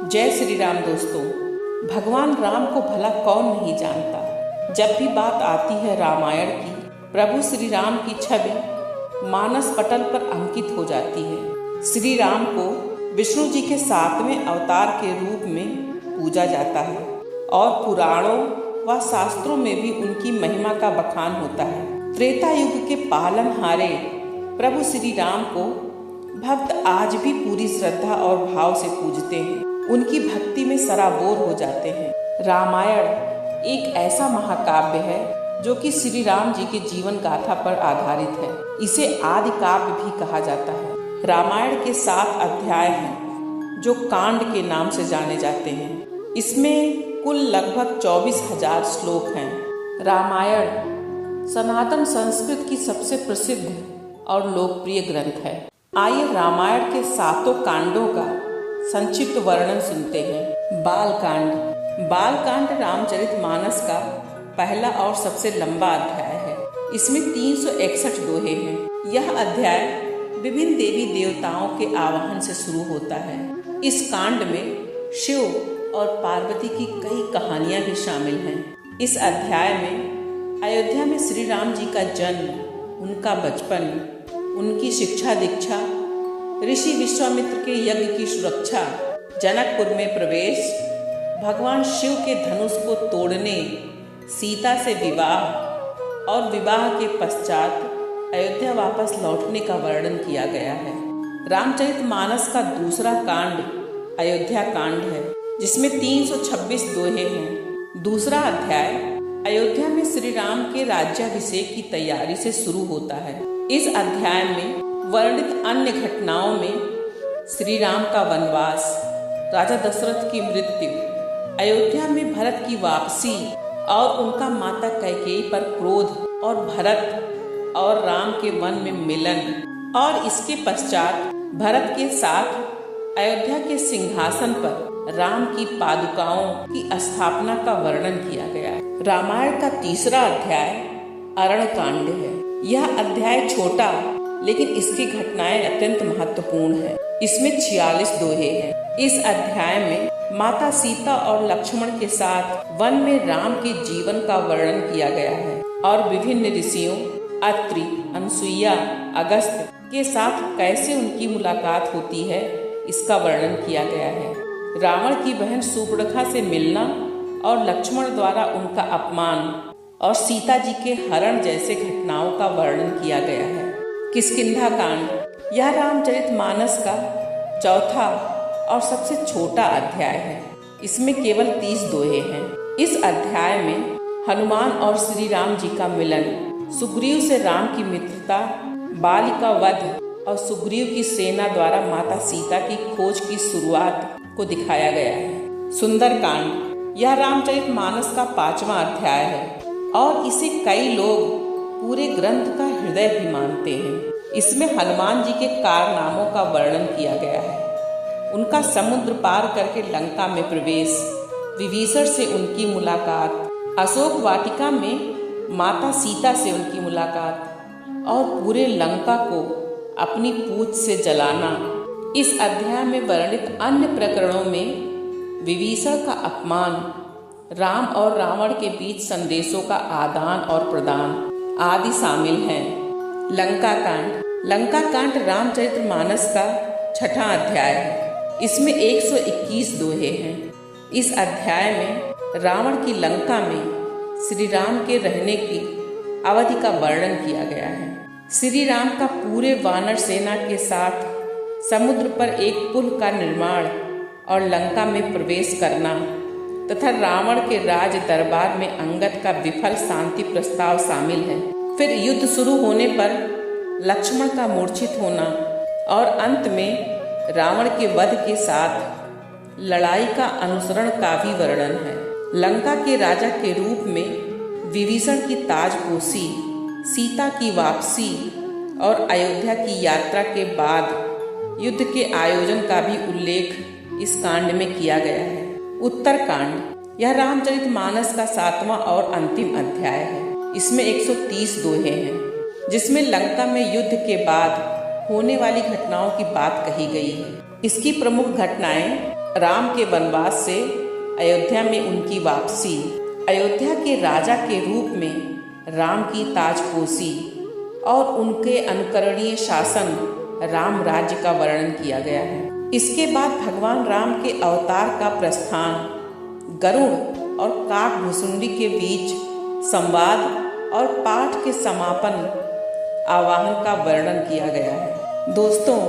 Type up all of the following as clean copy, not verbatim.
जय श्री राम दोस्तों। भगवान राम को भला कौन नहीं जानता। जब भी बात आती है रामायण की, प्रभु श्री राम की छवि मानस पटल पर अंकित हो जाती है। श्री राम को विष्णु जी के 7वें अवतार के रूप में पूजा जाता है और पुराणों व शास्त्रों में भी उनकी महिमा का बखान होता है। त्रेता युग के पालनहारे प्रभु श्री राम को भक्त आज भी पूरी श्रद्धा और भाव से पूजते हैं, उनकी भक्ति में सराबोर हो जाते हैं। रामायण एक ऐसा महाकाव्य है जो कि श्री राम जी के जीवन गाथा पर आधारित है। इसे आदि काव्य भी कहा जाता है। रामायण के 7 अध्याय हैं जो कांड के नाम से जाने जाते हैं। इसमें कुल लगभग 24,000 श्लोक हैं। रामायण सनातन संस्कृत की सबसे प्रसिद्ध और लोकप्रिय ग्रंथ है। आइए रामायण के 7 कांडों का संक्षिप्त वर्णन सुनते हैं। बालकांड रामचरितमानस का पहला और सबसे लंबा अध्याय है। इसमें 361 दोहे हैं। यह अध्याय विभिन्न देवी देवताओं के आवाहन से शुरू होता है। इस कांड में शिव और पार्वती की कई कहानियां भी शामिल हैं। इस अध्याय में अयोध्या में श्री राम जी का जन्म, उनका बचपन, उनकी शिक्षा दीक्षा, ऋषि विश्वामित्र के यज्ञ की सुरक्षा, जनकपुर में प्रवेश, भगवान शिव के धनुष को तोड़ने, सीता से विवाह और विवाह के पश्चात अयोध्या वापस लौटने का वर्णन किया गया है। रामचरितमानस का दूसरा कांड अयोध्या कांड है, जिसमें 326 दोहे हैं। दूसरा अध्याय अयोध्या में श्री राम के राज्याभिषेक की तैयारी से शुरू होता है। इस अध्याय में वर्णित अन्य घटनाओं में श्री राम का वनवास, राजा दशरथ की मृत्यु, अयोध्या में भरत की वापसी और उनका माता कैकेयी पर क्रोध और भरत और राम के वन में मिलन, और इसके पश्चात भरत के साथ अयोध्या के सिंहासन पर राम की पादुकाओं की स्थापना का वर्णन किया गया है। रामायण का तीसरा अध्याय अरण्यकांड है। यह अध्याय छोटा लेकिन इसकी घटनाएं अत्यंत महत्वपूर्ण हैं। इसमें 46 दोहे हैं। इस अध्याय में माता सीता और लक्ष्मण के साथ वन में राम के जीवन का वर्णन किया गया है और विभिन्न ऋषियों अत्रि, अनसुईया, अगस्त्य के साथ कैसे उनकी मुलाकात होती है, इसका वर्णन किया गया है। रावण की बहन सुपर्णखा से मिलना और लक्ष्मण द्वारा उनका अपमान और सीता जी के हरण जैसे घटनाओं का वर्णन किया गया है। किष्किंधा कांड यह रामचरितमानस का चौथा और सबसे छोटा अध्याय है। इसमें केवल 30 दोहे हैं। इस अध्याय में हनुमान और श्री राम जी का मिलन, सुग्रीव से राम की मित्रता, बाली का वध और सुग्रीव की सेना द्वारा माता सीता की खोज की शुरुआत को दिखाया गया है। सुंदरकांड यह रामचरितमानस का 5वां अध्याय है और इसे कई लोग पूरे ग्रंथ का हृदय भी मानते हैं। इसमें हनुमान जी के कारनामों का वर्णन किया गया है। उनका समुद्र पार करके लंका में प्रवेश, विभीषण से उनकी मुलाकात, अशोक वाटिका में माता सीता से उनकी मुलाकात और पूरे लंका को अपनी पूंछ से जलाना। इस अध्याय में वर्णित अन्य प्रकरणों में विभीषण का अपमान, राम और रावण के बीच संदेशों का आदान और प्रदान आदि शामिल हैं। लंका कांड रामचरितमानस का 6वां अध्याय है। इसमें 121 दोहे हैं। इस अध्याय में रावण की लंका में श्री राम के रहने की अवधि का वर्णन किया गया है। श्री राम का पूरे वानर सेना के साथ समुद्र पर एक पुल का निर्माण और लंका में प्रवेश करना तथा रावण के राज दरबार में अंगद का विफल शांति प्रस्ताव शामिल है। फिर युद्ध शुरू होने पर लक्ष्मण का मूर्छित होना और अंत में रावण के वध के साथ लड़ाई का अनुसरण का भी वर्णन है। लंका के राजा के रूप में विभीषण की ताजपोशी, सीता की वापसी और अयोध्या की यात्रा के बाद युद्ध के आयोजन का भी उल्लेख इस कांड में किया गया है। उत्तरकांड यह रामचरितमानस का 7वां और अंतिम अध्याय है। इसमें 130 दोहे हैं, जिसमें लंका में युद्ध के बाद होने वाली घटनाओं की बात कही गई है। इसकी प्रमुख घटनाएं राम के वनवास से अयोध्या में उनकी वापसी, अयोध्या के राजा के रूप में राम की ताजपोशी और उनके अनुकरणीय शासन राम राज्य का वर्णन किया गया है। इसके बाद भगवान राम के अवतार का प्रस्थान, गरुड़ और काकभुसुंडी के बीच संवाद और पाठ के समापन आवाहन का वर्णन किया गया है। दोस्तों,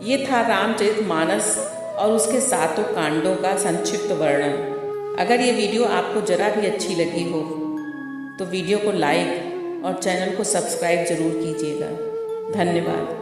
ये था रामचरितमानस और उसके 7 कांडों का संक्षिप्त वर्णन। अगर ये वीडियो आपको जरा भी अच्छी लगी हो तो वीडियो को लाइक और चैनल को सब्सक्राइब जरूर कीजिएगा। धन्यवाद।